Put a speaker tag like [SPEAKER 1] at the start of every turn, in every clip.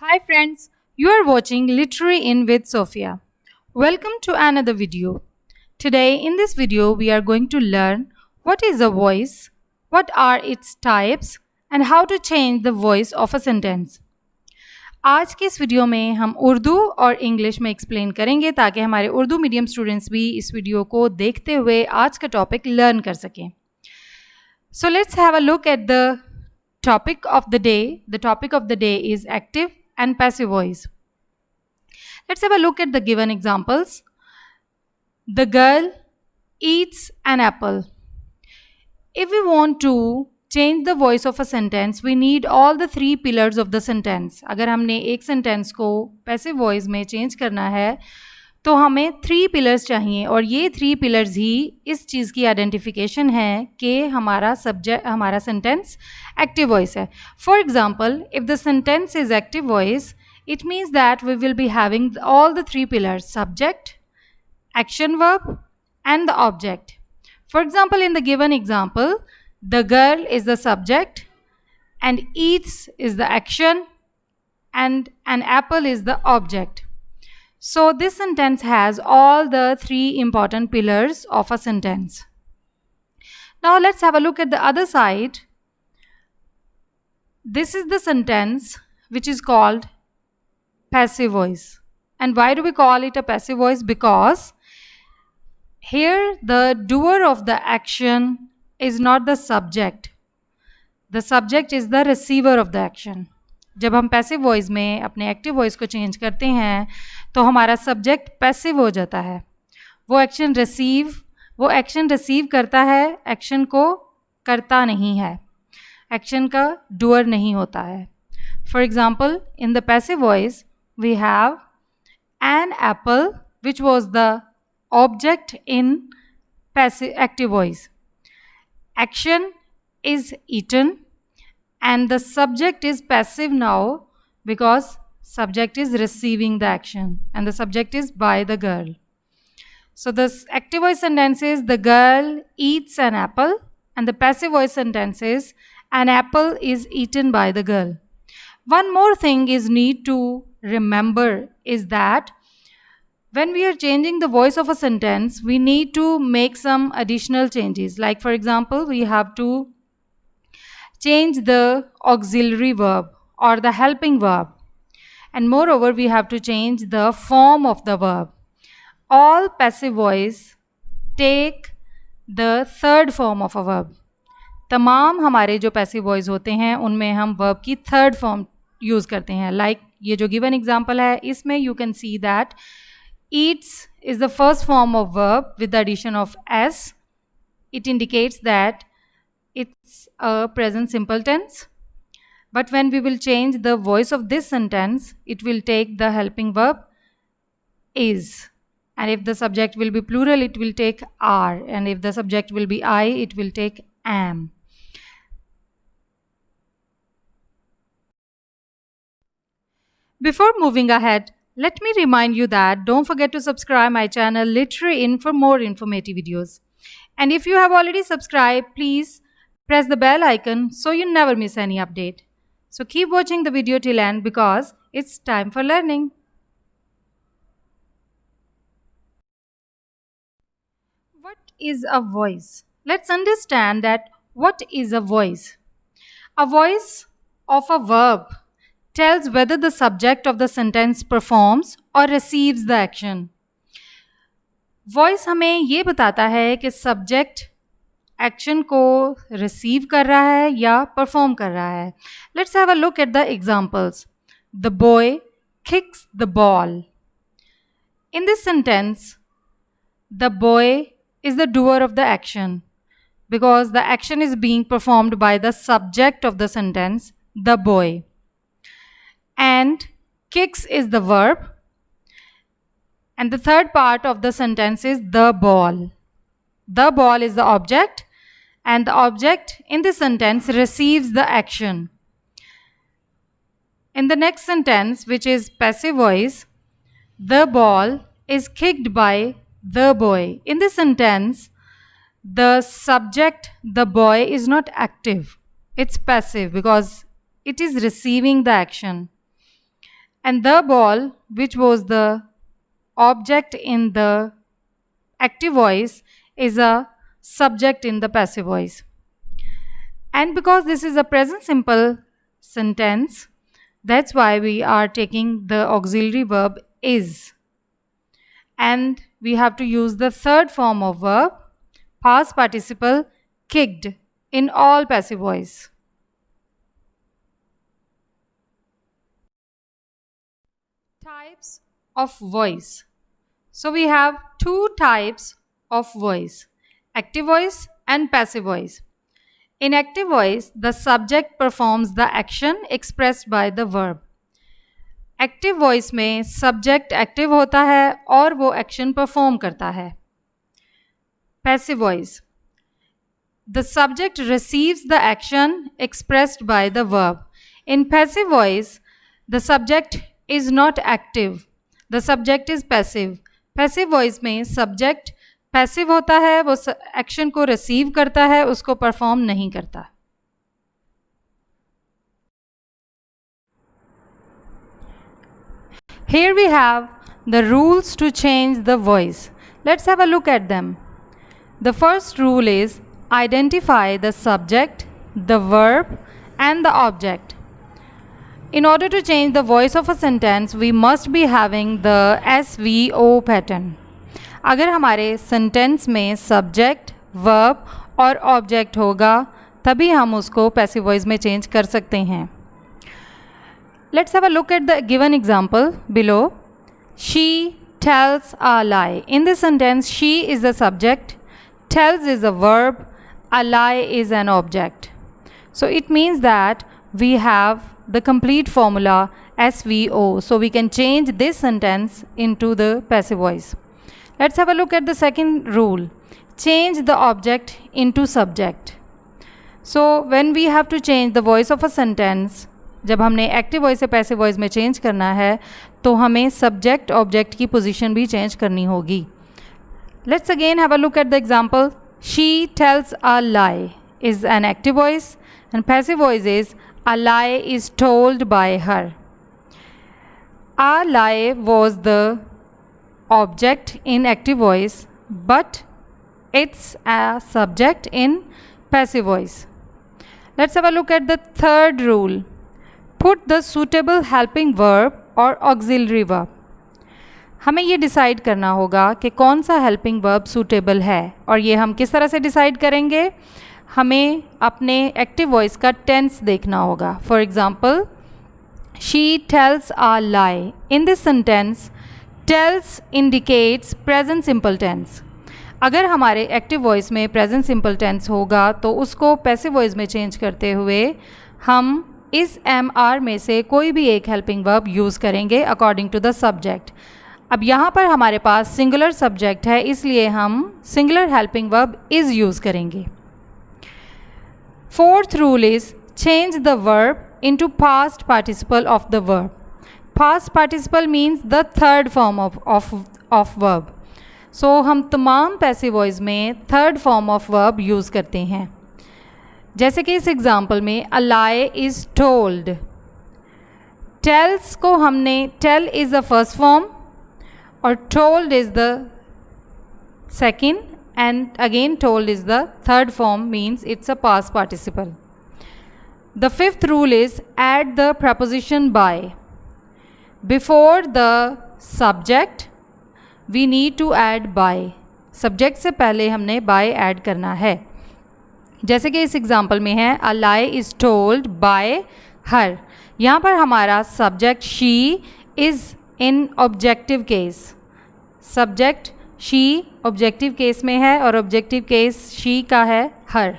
[SPEAKER 1] Hi friends, you are watching Literary In with Sophia. Welcome to another video. Today in this video we are going to learn what is a voice, what are its types and how to change the voice of a sentence. आज के इस video में हम उर्दू और English में explain करेंगे ताकि हमारे उर्दू मीडियम स्टूडेंट्स भी इस वीडियो को देखते हुए आज का टॉपिक लर्न कर सकें. So let's have a look at the topic of the day. The topic of the day is active and passive voice. Let's have a look at the given examples. The girl eats an apple. If we want to change the voice of a sentence, we need all the three pillars of the sentence. अगर हमने एक sentence को passive voice में change करना है तो हमें 3 pillars चाहिए और ये 3 पिलर्स ही इस चीज़ की आइडेंटिफिकेशन है कि हमारा सेंटेंस एक्टिव वॉइस है. For example, if the sentence is active voice, it means that we will be having all the 3 pillars: subject, action verb and the object. For example, in the given example, the girl is the subject and eats is the action and an apple is the object. So this sentence has all the 3 important pillars of a sentence. Now let's have a look at the other side. This is the sentence which is called passive voice. And why do we call it a passive voice? Because here the doer of the action is not the subject. The subject is the receiver of the action. जब हम passive voice में अपने active voice को change करते हैं तो हमारा subject passive हो जाता है. वो एक्शन रिसीव करता है, एक्शन को करता नहीं है, एक्शन का डूअर नहीं होता है. For example, in the passive voice we have an apple which was the object in active voice. Action is eaten and the subject is passive now because subject is receiving the action and the subject is by the girl. So this active voice sentence is the girl eats an apple and the passive voice sentence is an apple is eaten by the girl. One more thing is need to remember is that when we are changing the voice of a sentence, we need to make some additional changes. Like for example, we have to change the auxiliary verb or the helping verb, and moreover we have to change the form of the verb. All passive voice take the third form of a verb. तमाम हमारे जो passive voice होते हैं उनमें हम verb की third form use करते हैं. लाइक ये जो गिवन एग्जाम्पल है इसमें you can see that eats is the first form of verb with the addition of s. It indicates that it's a present simple tense. But when we will change the voice of this sentence, it will take the helping verb is. And if the subject will be plural, it will take are. And if the subject will be I, it will take am. Before moving ahead, let me remind you that don't forget to subscribe my channel Literary In for more informative videos. And if you have already subscribed, please press the bell icon so you never miss any update. So keep watching the video till end because it's time for learning. What is a voice? Let's understand that what is a voice. A voice of a verb tells whether the subject of the sentence performs or receives the action. Voice हमें ये बताता है कि subject action को receive कर रहा है या परफॉर्म कर रहा है. Let's have a look at the examples. The boy kicks the ball. In this sentence the boy is the doer of the action because the action is being performed by the subject of the sentence, the boy. And kicks is the verb. And the third part of the sentence is the ball. The ball is the object and the object in this sentence receives the action. In the next sentence, which is passive voice, the ball is kicked by the boy. In this sentence, the subject, the boy, is not active. It's passive because it is receiving the action. and the ball, which was the object in the active voice, is a subject in the passive voice. And because this is a present simple sentence, that's why we are taking the auxiliary verb is. And we have to use the third form of verb, past participle, kicked, in all passive voice. Types of voice. So we have two types of voice, active voice and passive voice. In active voice, the subject performs the action expressed by the verb. Active voice में subject active होता है और वो action perform करता है. Passive voice, the subject receives the action expressed by the verb. In passive voice the subject is not active, the subject is passive. Passive voice में subject passive होता है, वो एक्शन को रिसीव करता है, उसको परफॉर्म नहीं करता. Here we have the rules to change the voice. Let's have a look at them. The first rule is identify the subject, the verb, and the object. In order to change the voice of a sentence, we must be having the SVO pattern. अगर हमारे sentence में subject, verb और object होगा तभी हम उसको passive voice में change कर सकते हैं. Let's have a look at the given example below. She tells a lie. In this sentence, she is the subject, tells is a verb, a lie is an object. So it means that we have the complete formula SVO. So we can change this sentence into the passive voice. Let's have a look at the second rule. Change the object into subject. So when we have to change the voice of a sentence, जब हमने active voice से passive voice में change करना है तो हमें subject object की position भी चेंज करनी होगी. Let's again have a look at the example. She tells a lie is an active voice and passive voice is a lie is told by her. A lie was the object in active voice but it's a subject in passive voice. Let's have a look at the third rule. Put the suitable helping verb और auxiliary verb. हमें ये decide करना होगा कि कौन सा helping verb suitable है और ये हम किस तरह से डिसाइड करेंगे. हमें अपने एक्टिव वॉइस का टेंस देखना होगा. For example, she tells a lie. In this sentence tells indicates present simple tense. अगर हमारे एक्टिव वॉइस में प्रेजेंट सिंपल टेंस होगा तो उसको पैसिव वॉइस में चेंज करते हुए हम इस MR में से कोई भी एक हेल्पिंग वर्ब यूज़ करेंगे अकॉर्डिंग टू द सब्जेक्ट. अब यहाँ पर हमारे पास सिंगुलर सब्जेक्ट है इसलिए हम singular helping verb is use करेंगे. Fourth rule is change the verb into past participle of the verb. Past participle means the third form of verb. So हम तमाम पैसिव वॉइस में third form of verb use करते हैं. जैसे कि इस example में a lie is told. Tells को हमने tell is the first form और told is the second and again told is the third form means it's a past participle. The fifth rule is add the preposition by. Before the subject we need to add by. Subject से पहले हमने bye add करना है. जैसे कि इस example में है a lie is told by her. यहाँ पर हमारा subject she is in objective case. Subject she objective case में है और ऑब्जेक्टिव केस शी का है her.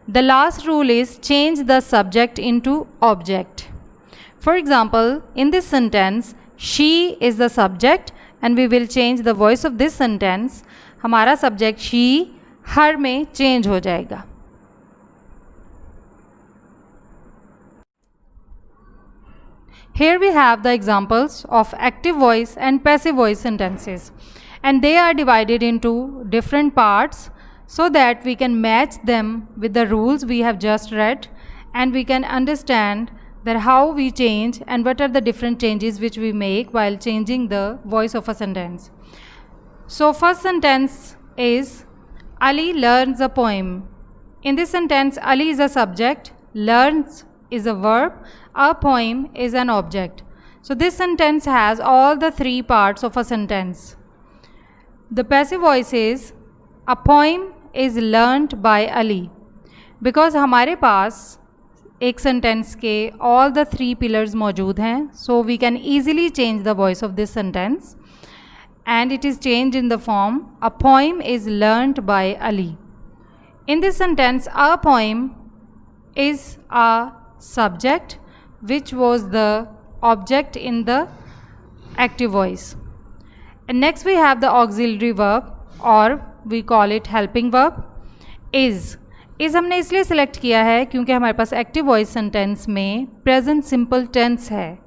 [SPEAKER 1] The last rule is change the subject into object. For example, in this sentence she is the subject and we will change the voice of this sentence. हमारा subject she her में change हो जाएगा. Here we have the examples of active voice and passive voice sentences, and they are divided into different parts so that we can match them with the rules we have just read and we can understand that how we change and what are the different changes which we make while changing the voice of a sentence. So first sentence is Ali learns a poem. In this sentence, Ali is a subject, learns is a verb, a poem is an object. So this sentence has all the three parts of a sentence. The passive voice is a poem is learnt by Ali. Because हमारे पास एक sentence के all the three pillars मौजूद हैं, so we can easily change the voice of this sentence, and it is changed in the form a poem is learnt by Ali. In this sentence, a poem is a subject which was the object in the active voice. And next we have the auxiliary verb, or we call it helping verb, is. इस हमने इसलिए select किया है क्योंकि हमारे पास active voice sentence में present simple tense है.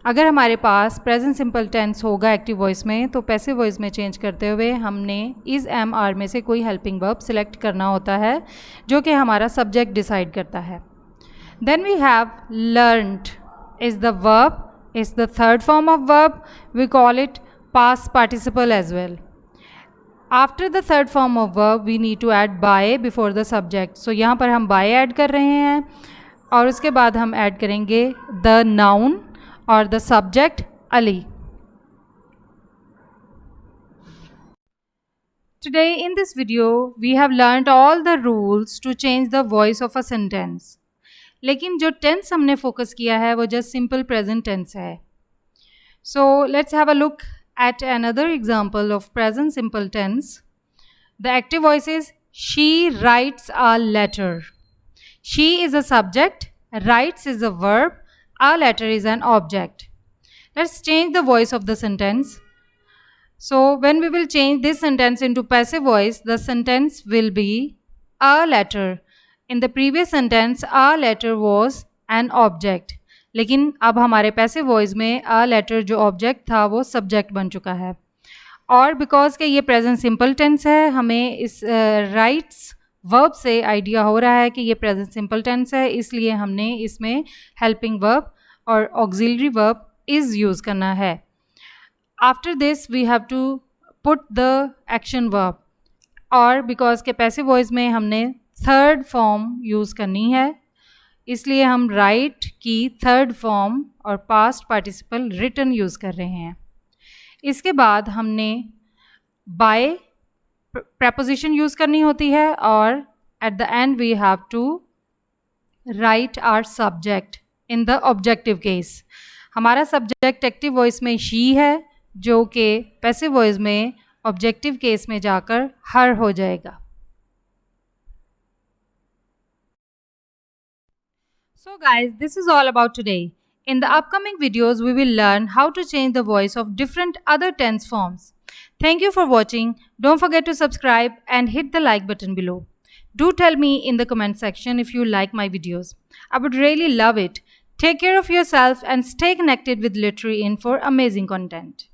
[SPEAKER 1] अगर हमारे पास प्रेजेंट सिंपल टेंस होगा एक्टिव वॉइस में, तो पैसिव वॉइस में चेंज करते हुए हमने इस एम आर में से कोई हेल्पिंग वर्ब सिलेक्ट करना होता है जो कि हमारा सब्जेक्ट डिसाइड करता है. Then we have learned is the verb, is the third form of verb. We call it past participle as well. After the third form of verb we need to add by before the subject. So यहाँ पर हम bye add कर रहे हैं और उसके बाद हम ऐड करेंगे द नाउन और the subject Ali. Today in this video we have learned all the rules to change the voice of a sentence. लेकिन जो टेंस हमने फोकस किया है वो जस्ट सिंपल प्रेजेंट टेंस है. So let's have a look at another example of present simple tense. The active voice is she writes a letter. She is a subject, writes is a verb, a letter is an object. Let's change the voice of the sentence. So when we will change this sentence into passive voice, the sentence will be a letter. In the previous sentence, a letter was an object. लेकिन अब हमारे passive voice में a letter जो object था वो subject बन चुका है. और बिकॉज के ये प्रेजेंट सिंपल टेंस है, हमें इस राइट्स वर्ब से आइडिया हो रहा है कि ये प्रेजेंट सिंपल टेंस है, इसलिए हमने इसमें हेल्पिंग वर्ब और ऑक्सिलरी वर्ब इज़ यूज़ करना है. After this we have to put the action verb, और बिकॉज के पैसिव वॉइस में हमने थर्ड फॉर्म यूज़ करनी है, इसलिए हम राइट की थर्ड फॉर्म और पास्ट पार्टिसिपल रिटन यूज़ कर रहे हैं. इसके बाद हमने बाय प्रपोजिशन यूज़ करनी होती है, और at the end we have to write our subject in the objective case. हमारा सब्जेक्ट एक्टिव वॉइस में शी है, जो कि पैसिव वॉइस में ऑब्जेक्टिव केस में जाकर हर हो जाएगा. So guys, this is all about today. In the upcoming videos, we will learn how to change the voice of different other tense forms. Thank you for watching. Don't forget to subscribe and hit the like button below. Do tell me in the comment section if you like my videos. I would really love it. Take care of yourself and stay connected with Literary Inn for amazing content.